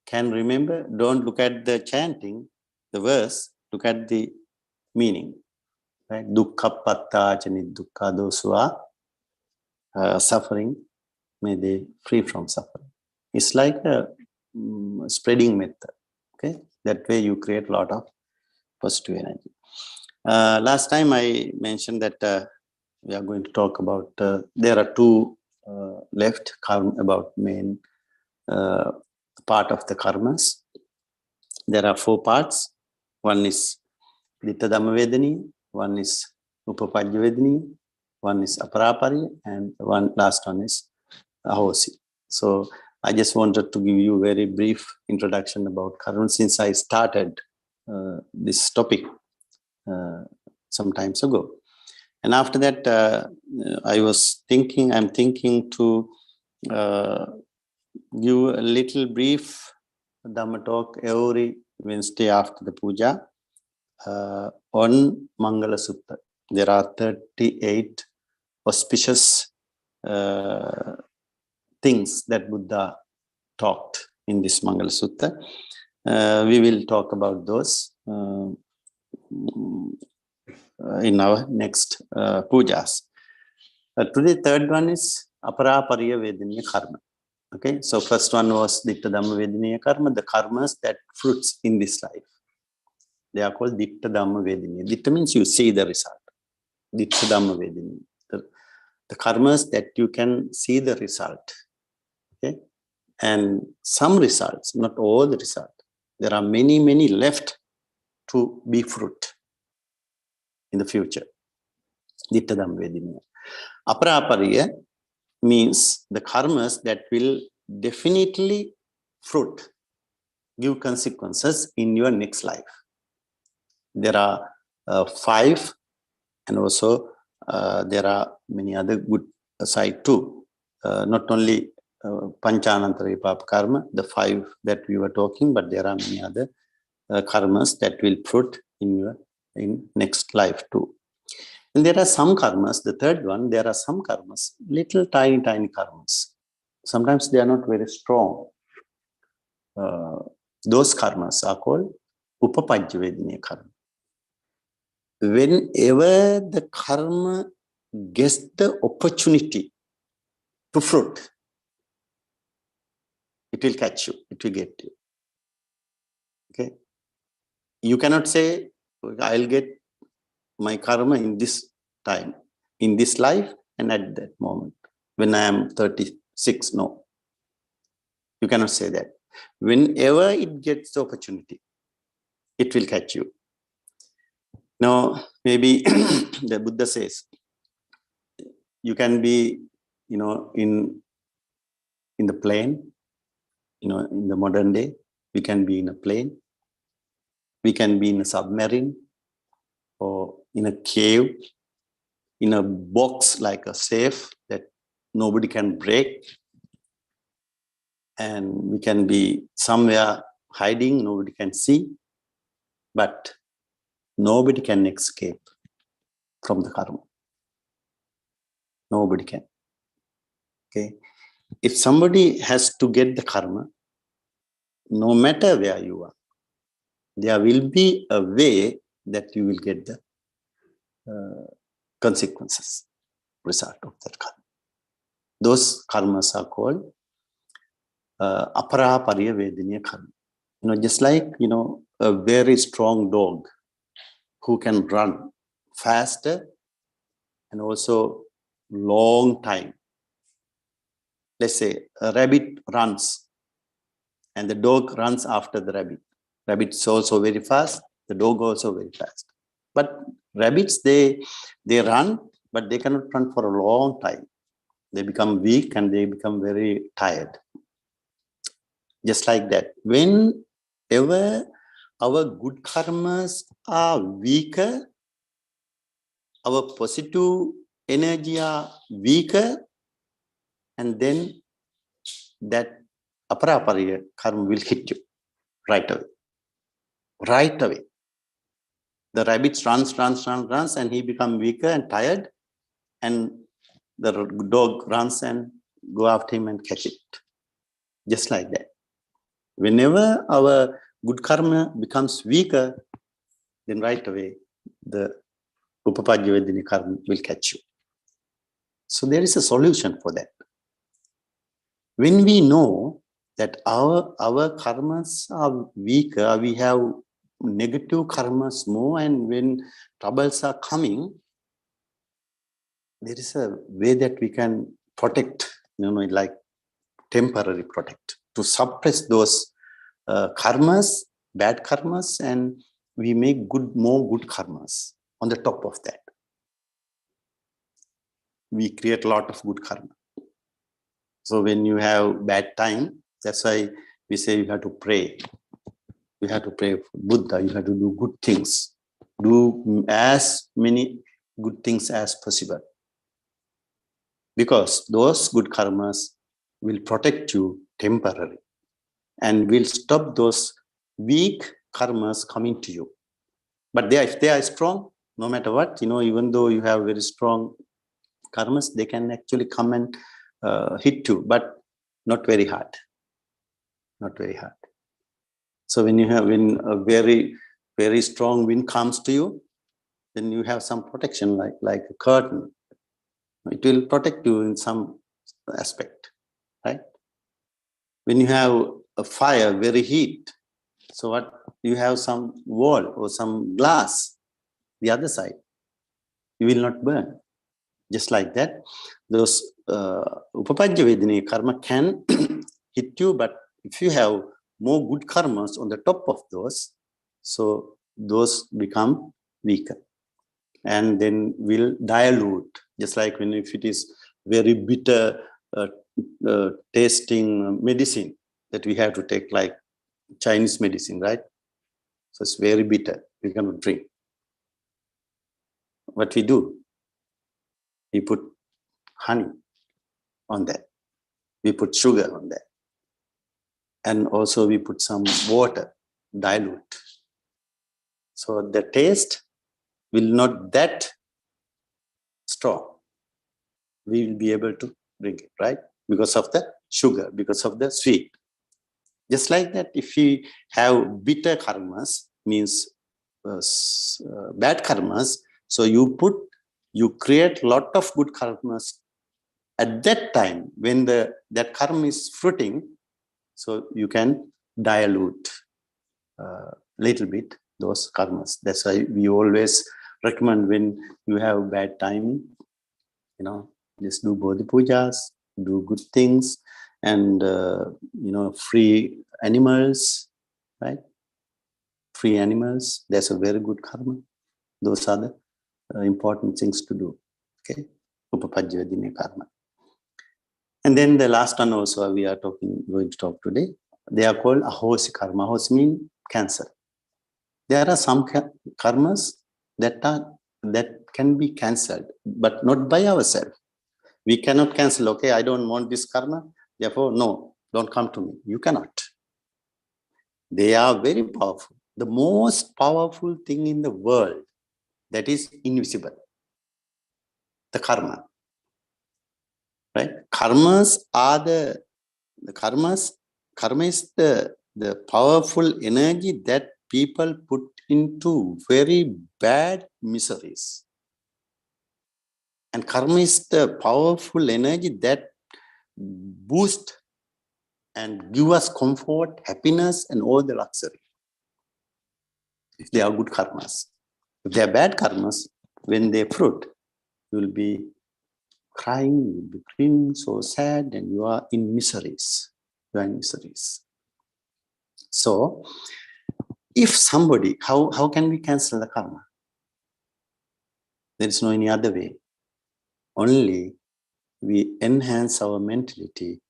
can remember, don't look at the chanting, the verse, look at the meaning. Right? Dukkha pattachani dukkha, those who are suffering, may they free from suffering. It's like a spreading method. Okay, that way you create a lot of positive energy. Last time I mentioned that we are going to talk about, there are two left about main part of the karmas. There are 4 parts. One is Ditta Dhamma Vedani, one is Upapajya Vedani, one is Aparapari, and last one is Ahosi. So I just wanted to give you a very brief introduction about karma since I started this topic some times ago. And after that, I'm thinking to give a little brief Dhamma talk every Wednesday after the puja on Mangala Sutta. There are 38 auspicious things that Buddha talked in this Mangala Sutta. We will talk about those in our next pujas. Today, third one is Aparapariya Vedaniya Karma. Okay, so first one was Ditta Dhamma Vedaniya Karma, the karmas that fruits in this life. They are called Ditta Dhamma Vedaniya. Ditta means you see the result. Ditta Dhamma Vedaniya. The karmas that you can see the result. Okay, and some results, not all the result. There are many, many left to be fruit in the future. Ditta Dhamma Vedaniya. Aparapariya means the karmas that will definitely fruit, give consequences in your next life. There are 5, and also there are many other good side too. Not only Panchanantara Vipapa Karma, the 5 that we were talking, but there are many other karmas that will fruit in next life too. And there are some karmas, the third one, there are some karmas, little tiny karmas. Sometimes they are not very strong. Those karmas are called Upapajya karma. Whenever the karma gets the opportunity to fruit, it will catch you, it will get you. Okay? You cannot say, I'll get my karma in this time, in this life, and at that moment, when I am 36. No. You cannot say that. Whenever it gets the opportunity, it will catch you. Now, maybe the Buddha says, you can be, in the plane, in the modern day, we can be in a plane, we can be in a submarine, or in a cave, in a box like a safe that nobody can break, and we can be somewhere hiding, nobody can see, but nobody can escape from the karma. Nobody can. Okay. If somebody has to get the karma, no matter where you are, there will be a way that you will get the consequences, result of that karma. Those karmas are called Aparapariya Vedaniya karma. Just like, a very strong dog who can run faster and also long time. Let's say a rabbit runs and the dog runs after the rabbit. Rabbit is also very fast, the dog also very fast. But rabbits, they run, but they cannot run for a long time. They become weak and they become very tired. Just like that. Whenever our good karmas are weaker, our positive energy are weaker, and then that Aparapariya karma will hit you right away. Right away. The rabbit runs, and he becomes weaker and tired, and the dog runs and go after him and catch it. Just like that. Whenever our good karma becomes weaker, then right away the Upapajya Vedaniya karma will catch you. So there is a solution for that. When we know that our karmas are weaker, we have negative karmas more, and when troubles are coming, there is a way that we can protect, like temporary protect, to suppress those karmas, bad karmas, and we make more good karmas on the top of that. We create a lot of good karma. So when you have bad time, that's why we say you have to pray. You have to pray for Buddha. You have to do good things. Do as many good things as possible. Because those good karmas will protect you temporarily and will stop those weak karmas coming to you. But if they are strong, no matter what, even though you have very strong karmas, they can actually come and hit you. But not very hard. Not very hard. So when a very, very strong wind comes to you, then you have some protection like a curtain. It will protect you in some aspect, right? When you have a fire, very heat, so what? You have some wall or some glass, the other side. You will not burn. Just like that, those upapajja vedini karma can hit you, but if you have more good karmas on the top of those, so those become weaker and then will dilute. Just like when if it is very bitter tasting medicine that we have to take, like Chinese medicine, right? So it's very bitter. We cannot drink. What we do? We put honey on that. We put sugar on that. And also we put some water, dilute. So the taste will not that strong. We will be able to drink it, right? Because of the sugar, because of the sweet. Just like that, if we have bitter karmas, means bad karmas, so you create lot of good karmas at that time when that karma is fruiting, so you can dilute little bit those karmas. That's why we always recommend when you have bad time, just do Bodhi Pujas, do good things, and free animals, right? Free animals, that's a very good karma. Those are the important things to do. Okay, upapajja vedini karma. And then the last one also we are going to talk today. They are called ahosi karma. Ahosi means cancel. There are some karmas that can be cancelled, but not by ourselves. We cannot cancel. Okay, I don't want this karma. Therefore, no, don't come to me. You cannot. They are very powerful. The most powerful thing in the world that is invisible. The karma. Right? Karma is the powerful energy that people put into very bad miseries. And karma is the powerful energy that boosts and give us comfort, happiness, and all the luxury. If they are good karmas. If they are bad karmas, when they fruit, you will be crying, you will be crying, so sad, and you are in miseries. You are in miseries. So, if somebody, how can we cancel the karma? There is no any other way. Only we enhance our mentality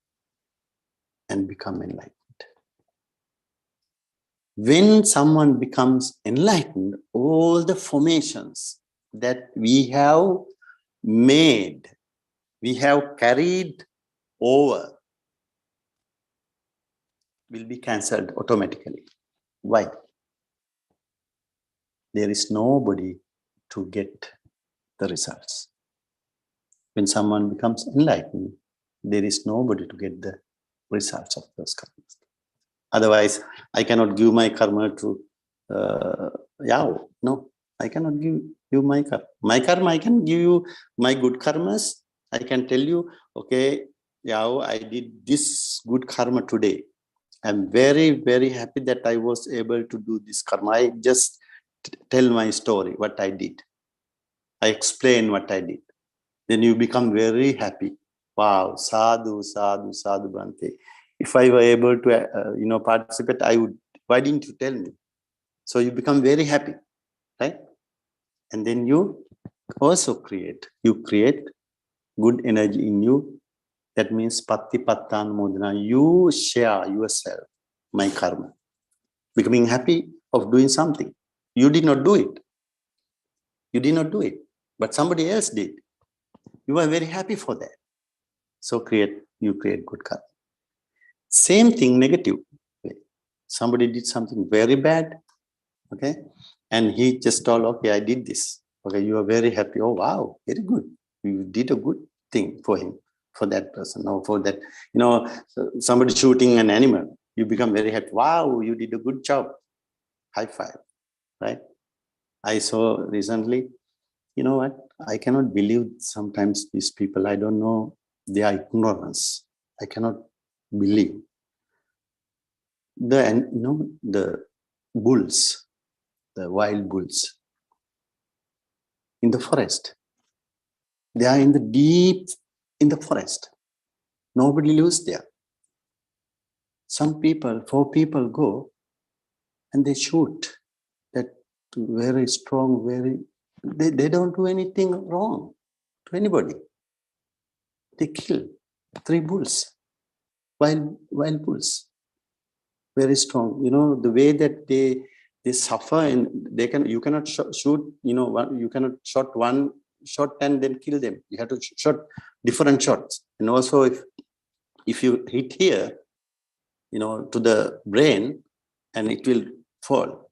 and become enlightened. When someone becomes enlightened, all the formations that we have made, we have carried over, will be cancelled automatically. Why? There is nobody to get the results. When someone becomes enlightened, there is nobody to get the results of those karmas. Otherwise, I cannot give my karma to Yao. No, I cannot give you my karma. My karma, I can give you my good karmas. I can tell you, okay, Yao, I did this good karma today. I'm very, very happy that I was able to do this karma. I just tell my story, what I did. I explain what I did. Then you become very happy. Wow, sadhu, sadhu, sadhu, Bhante. If I were able to, participate, I would. Why didn't you tell me? So you become very happy, right? And then you also create good energy in you. That means patti pattan modana. You share yourself, my karma. Becoming happy of doing something. You did not do it. You did not do it. But somebody else did. You are very happy for that. So you create good karma. Same thing, negative. Somebody did something very bad, okay? And he just told, okay, I did this. Okay, you are very happy. Oh, wow, very good. You did a good thing for him, for that person or for that, somebody shooting an animal. You become very happy. Wow, you did a good job. High five, right? I saw recently, you know what? I cannot believe sometimes these people, I don't know their ignorance. I cannot believe. The bulls, the wild bulls in the forest. They are in the forest. Nobody lives there. Some people, 4 people go and they shoot that very strong, they don't do anything wrong to anybody. They kill 3 bulls, wild bulls, very strong. The way that they suffer, and you cannot shoot, you cannot shot one shot and then kill them. You have to shot different shots. And also if you hit here, to the brain, and it will fall.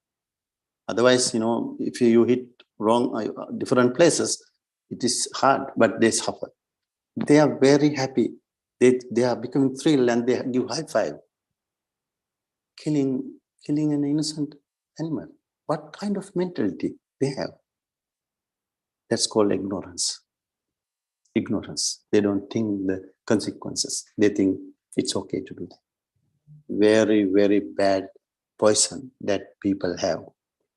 Otherwise, if you hit wrong, different places, it is hard, but they suffer. They are very happy. They are becoming thrilled and they give high five. Killing an innocent animal. What kind of mentality they have? That's called ignorance. Ignorance. They don't think the consequences. They think it's okay to do that. Very, very bad poison that people have.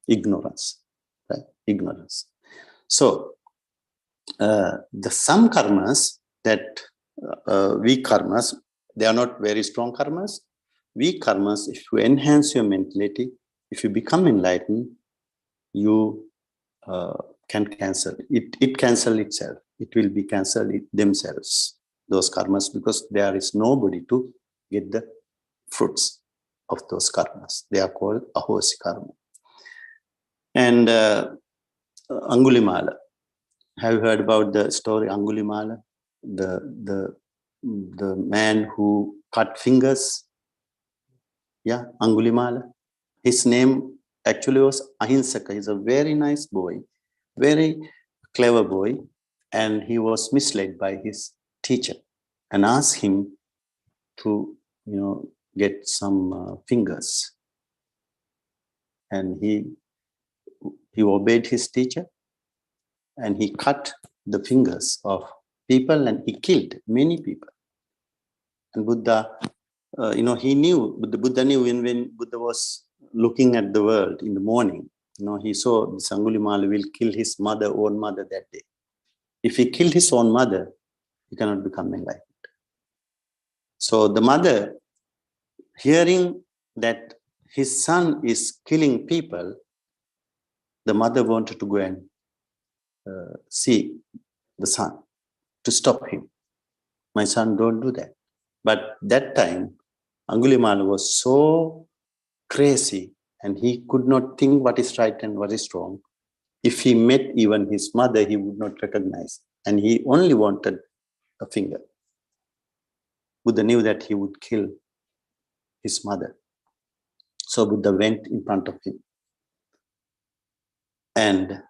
Ignorance. Right? Ignorance. So, some karmas that weak karmas, they are not very strong karmas. Weak karmas, if you enhance your mentality, if you become enlightened, you can cancel it. It cancel itself. It will be cancelled themselves, those karmas, because there is nobody to get the fruits of those karmas. They are called ahosi karma. And Angulimala. Have you heard about the story Angulimala? The man who cut fingers. Yeah, Angulimala. His name actually was Ahinsaka. He's a very nice boy, very clever boy, and he was misled by his teacher and asked him to, get some fingers. And he obeyed his teacher, and he cut the fingers of people, and he killed many people. And Buddha, he knew, Buddha knew when Buddha was looking at the world in the morning, he saw this Angulimala will kill his own mother that day. If he killed his own mother, he cannot become enlightened. So the mother, hearing that his son is killing people, the mother wanted to go and see the son to stop him. My son, don't do that. But that time, Angulimala was so crazy and he could not think what is right and what is wrong. If he met even his mother, he would not recognize. And he only wanted a finger. Buddha knew that he would kill his mother. So Buddha went in front of him. And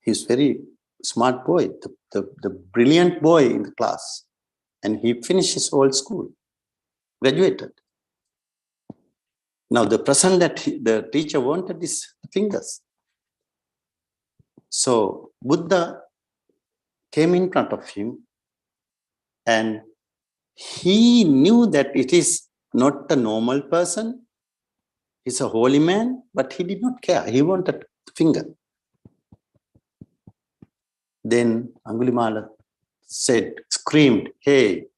he's very smart boy, the brilliant boy in the class. And he finished his whole school, graduated. Now the present that the teacher wanted is fingers. So Buddha came in front of him and he knew that it is not a normal person. He's a holy man, but he did not care. He wanted the finger. Then Angulimala screamed, "Hey,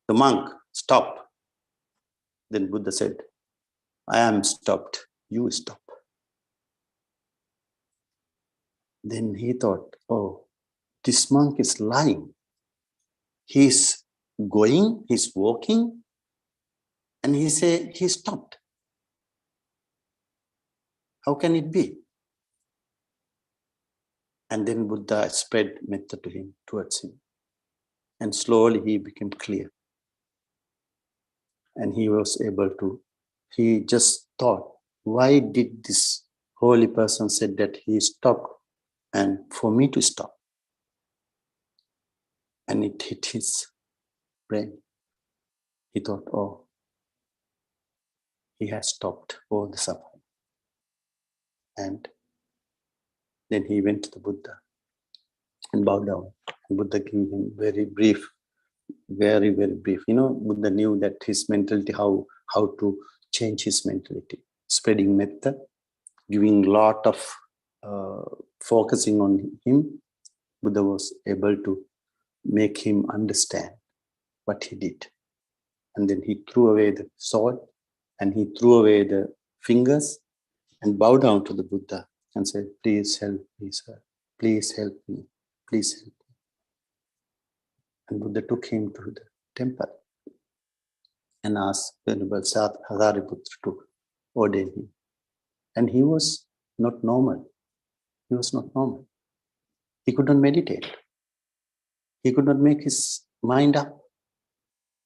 the monk, stop." Then Buddha said, "I am stopped, you stop." Then he thought, oh, this monk is lying. He's going, he's walking, and he said he stopped. How can it be? And then Buddha spread metta to him, towards him. And slowly he became clear. And he was able to, he just thought, why did this holy person said that he stopped and for me to stop? and it hit his brain. He thought, oh, he has stopped all the suffering. And then he went to the Buddha and bowed down. And Buddha gave him very brief, very, very brief. Buddha knew that his mentality, how to change his mentality. Spreading metta, giving lot of focusing on him. Buddha was able to make him understand what he did. And then he threw away the sword and he threw away the fingers and bowed down to the Buddha and said, please help me, sir. Please help me. Please help me. And Buddha took him to the temple and asked Venerable Sariputta to ordain him. And he was not normal. He was not normal. He could not meditate. He could not make his mind up.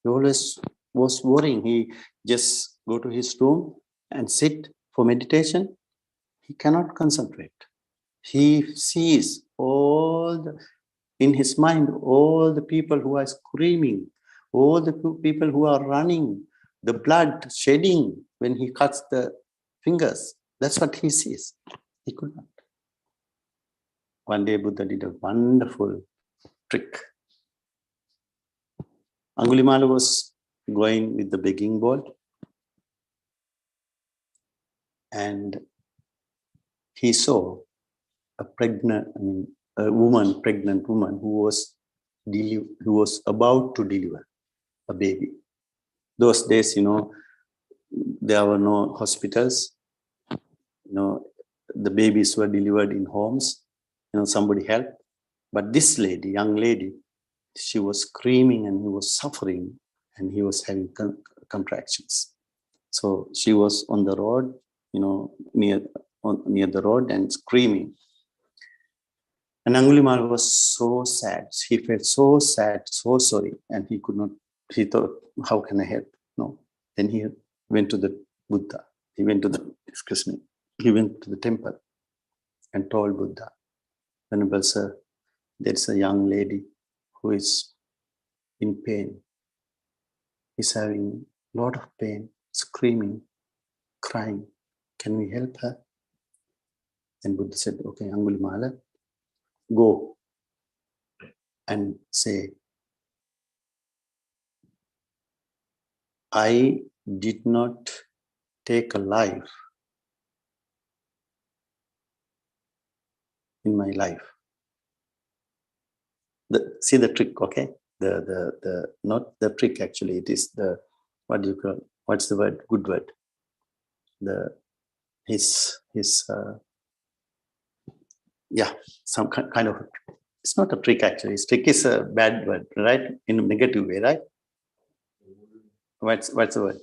He always was worrying. He just go to his room and sit for meditation. He cannot concentrate. He sees in his mind, all the people who are screaming, all the people who are running, the blood shedding when he cuts the fingers. That's what he sees. He could not. One day Buddha did a wonderful trick. Angulimala was going with the begging bowl and he saw a pregnant woman who was about to deliver a baby. Those days, there were no hospitals. The babies were delivered in homes. Somebody helped. But this lady, young lady, she was screaming and he was suffering and he was having contractions. So she was on the road, near the road and screaming. And Angulimala was so sad. He felt so sad, so sorry. And he thought, how can I help? No. Then he went to the Buddha. He went to the temple and told Buddha, Venerable Sir, there's a young lady who is in pain. He's having a lot of pain, screaming, crying. Can we help her? And Buddha said, okay, Angulimala, go and say, I did not take a life in my life. See the trick, okay? The not the trick actually. It is the what's the word? Good word. Some kind of. It's not a trick actually. Trick is a bad word, right? In a negative way, right? What's the word?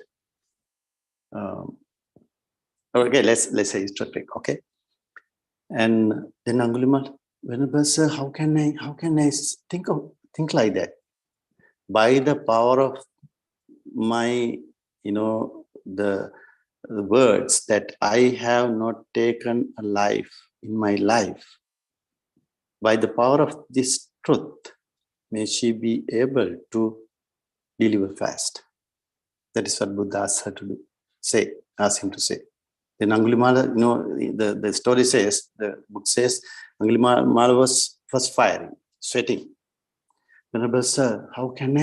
Okay, let's say it's a trick, okay? And then Angulimala, Venerable Sir, how can I think like that? By the power of my, the words that I have not taken a life in my life. By the power of this truth, may she be able to deliver fast. That is what Buddha asked him to say. Then Angulimala, the story says, the book says, Angulimala was first firing, sweating. Venerable Sir, how can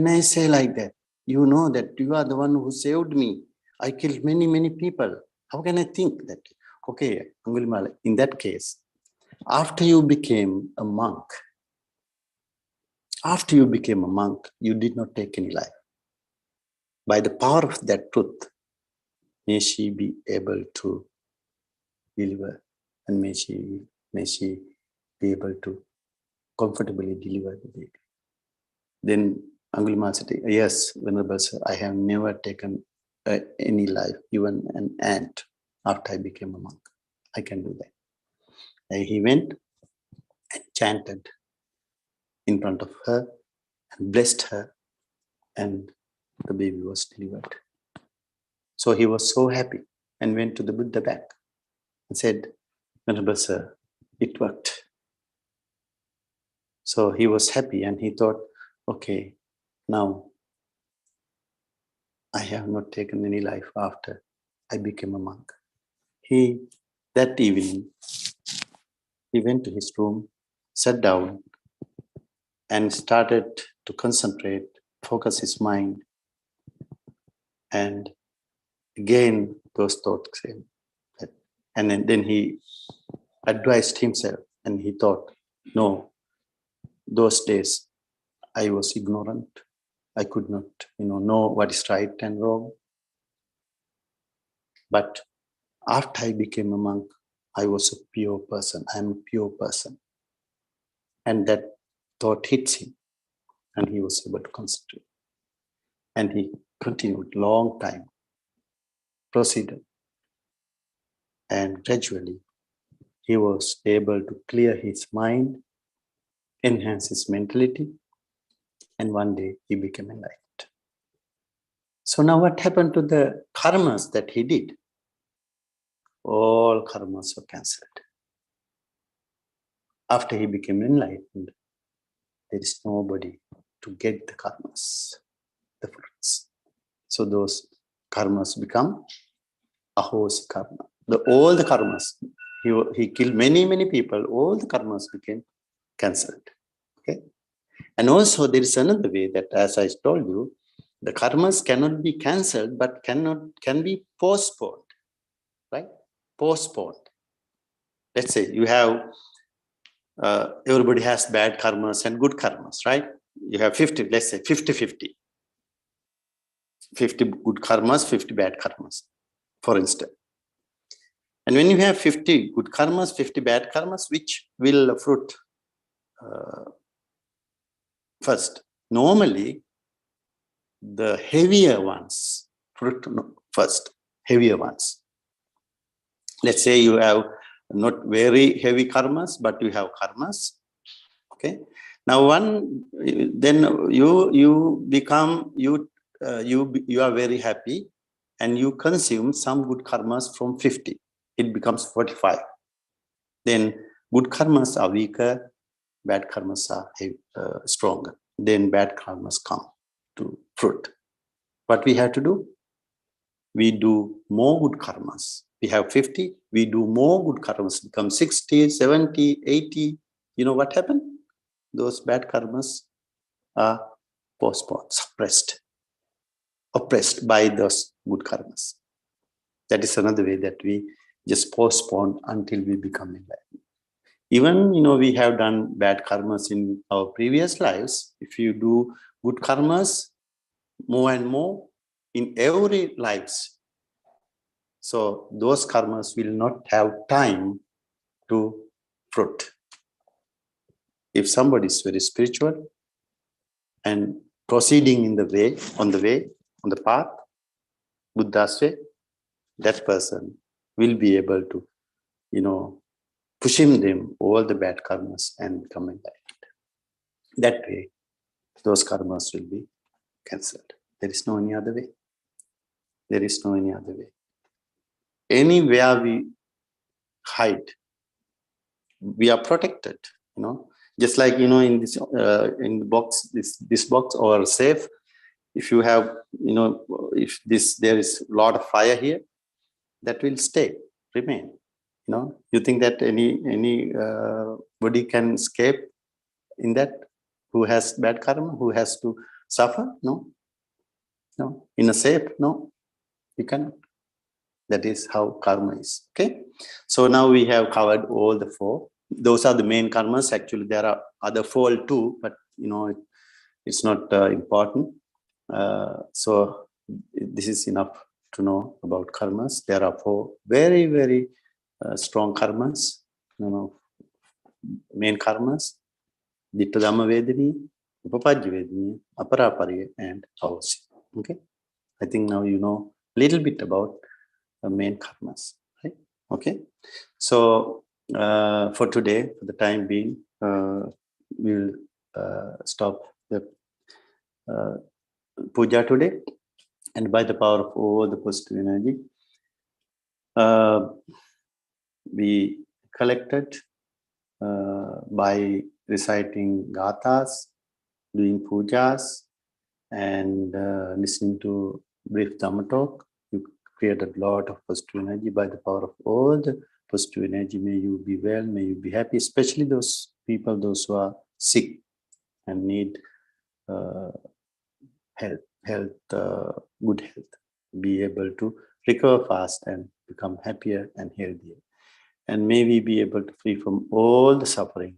I say like that? You know that you are the one who saved me. I killed many, many people. How can I think that? Okay, Angulimala, in that case, after you became a monk, you did not take any life. By the power of that truth, may she be able to deliver, and may she be able to comfortably deliver the baby. Then Angulimala said, yes, Venerable Sir, I have never taken any life, even an ant, after I became a monk. I can do that. And he went and chanted in front of her and blessed her, and the baby was delivered. So he was so happy and went to the Buddha back and said, Venerable Sir, it worked. So he was happy and he thought, okay, now I have not taken any life after I became a monk. That evening, he went to his room, sat down, and started to concentrate, focus his mind. And again, those thoughts came. And then he advised himself and he thought, no, those days I was ignorant. I could not, know what is right and wrong. But after I became a monk, I was a pure person. I'm a pure person. And that thought hits him and he was able to concentrate. And he continued long time, proceeded. And gradually, he was able to clear his mind, enhance his mentality, and one day he became enlightened. So now what happened to the karmas that he did? All karmas were cancelled. After he became enlightened, there is nobody to get the karmas, the fruits. So those karmas become ahosi karma. All the karmas, he killed many people, all the karmas became cancelled. Okay. And also there is another way that, as I told you, the karmas cannot be cancelled, but can be postponed, right? Postponed. Let's say you have, everybody has bad karmas and good karmas, right? You have 50, let's say 50-50. 50 good karmas, 50 bad karmas, for instance. And when you have 50 good karmas, 50 bad karmas, which will fruit first? Normally, the heavier ones fruit first, heavier ones. Let's say you have not very heavy karmas, but you have karmas. Okay. Now, then you become you are very happy, and you consume some good karmas from 50. It becomes 45. Then good karmas are weaker, bad karmas are stronger. Then bad karmas come to fruit. What we have to do? We do more good karmas. We have 50, we do more good karmas, become 60, 70, 80. You know what happened? Those bad karmas are postponed, suppressed, oppressed by those good karmas. That is another way that we just postpone until we become enlightened. Even, we have done bad karmas in our previous lives. If you do good karmas more and more in every lives, so those karmas will not have time to fruit. If somebody is very spiritual and proceeding on the path, Buddha's way, that person will be able to, pushing them all the bad karmas and become enlightened. That way, those karmas will be cancelled. There is no any other way. There is no any other way. Anywhere we hide, we are protected. Just like in this in the box, this box or safe. If you have, if there is a lot of fire here, that will remain. You think that any body can escape in that? Who has bad karma? Who has to suffer? No. In a safe, no, you cannot. That is how karma is. Okay. So now we have covered all the 4. Those are the main karmas. Actually, there are other 4 too, but it's not important. So this is enough to know about karmas. There are 4 very, very strong karmas. Main karmas: Ditta Dhamma Vedini, Upapajya Vedini, Aparapariya, and Avasi. Okay. I think now you know a little bit about the main karmas. Right? Okay. So for today, for the time being, we will stop the puja today, and by the power of all the positive energy, we collected by reciting gathas, doing pujas, and listening to brief Dhamma talk. You created a lot of positive energy by the power of all the positive energy. May you be well, may you be happy, especially those people, those who are sick and need good health, be able to recover fast and become happier and healthier. And may we be able to free from all the suffering.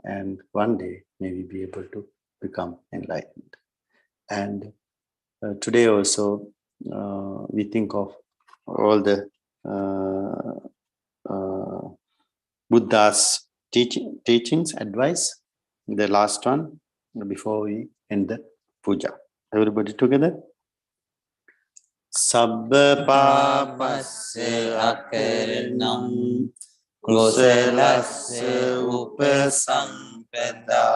And one day, may we be able to become enlightened. And today also, we think of all the Buddha's teachings, advice, the last one, before we end the puja. Everybody together? Sabba papasya akaranam kusalasya upasampada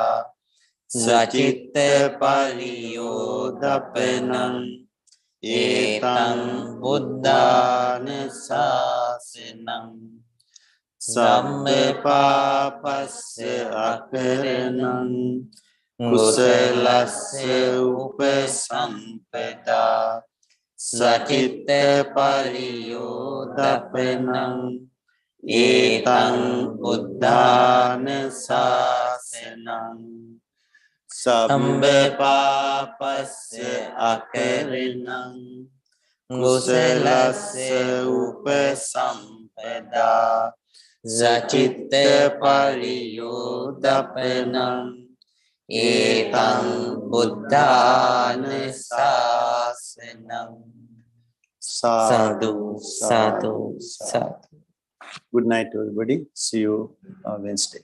sacitta pariyodapanam etang buddhana sasanam. Sabba papasya akaranam kusalasya upasampada sacitta pariyodapanam etang buddhana sasanam. Sabba papasya akaranam kusalasya upasampada sacitta pariyodapanam etang buddhana sasanam. Sadhu, sadhu, sadhu. Good night, everybody. See you Wednesday.